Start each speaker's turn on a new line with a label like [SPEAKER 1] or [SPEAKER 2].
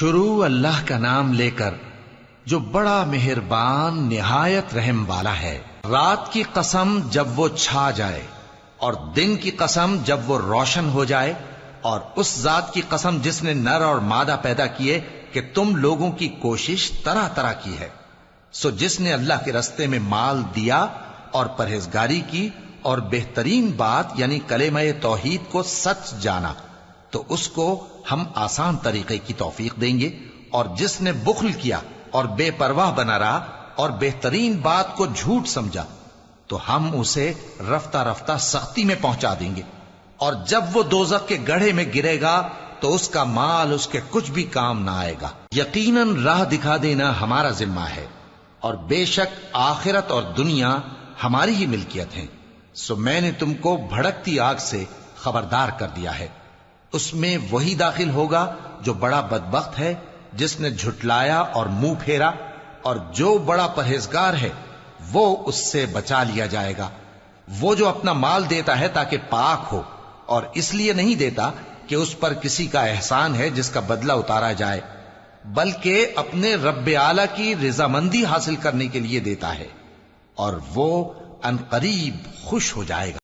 [SPEAKER 1] شروع اللہ کا نام لے کر جو بڑا مہربان نہایت رحم والا ہے۔ رات کی قسم جب وہ چھا جائے اور دن کی قسم جب وہ روشن ہو جائے، اور اس ذات کی قسم جس نے نر اور مادہ پیدا کیے کہ تم لوگوں کی کوشش طرح طرح کی ہے۔ سو جس نے اللہ کے رستے میں مال دیا اور پرہیزگاری کی اور بہترین بات یعنی کلمہ توحید کو سچ جانا، تو اس کو ہم آسان طریقے کی توفیق دیں گے، اور جس نے بخل کیا اور بے پرواہ بنا رہا اور بہترین بات کو جھوٹ سمجھا، تو ہم اسے رفتہ رفتہ سختی میں پہنچا دیں گے، اور جب وہ دوزخ کے گڑھے میں گرے گا تو اس کا مال اس کے کچھ بھی کام نہ آئے گا۔ یقیناً راہ دکھا دینا ہمارا ذمہ ہے، اور بے شک آخرت اور دنیا ہماری ہی ملکیت ہیں۔ سو میں نے تم کو بھڑکتی آگ سے خبردار کر دیا ہے، اس میں وہی داخل ہوگا جو بڑا بدبخت ہے، جس نے جھٹلایا اور منہ پھیرا، اور جو بڑا پرہیزگار ہے وہ اس سے بچا لیا جائے گا۔ وہ جو اپنا مال دیتا ہے تاکہ پاک ہو، اور اس لیے نہیں دیتا کہ اس پر کسی کا احسان ہے جس کا بدلہ اتارا جائے، بلکہ اپنے رب اعلی کی رضامندی حاصل کرنے کے لیے دیتا ہے، اور وہ عنقریب خوش ہو جائے گا۔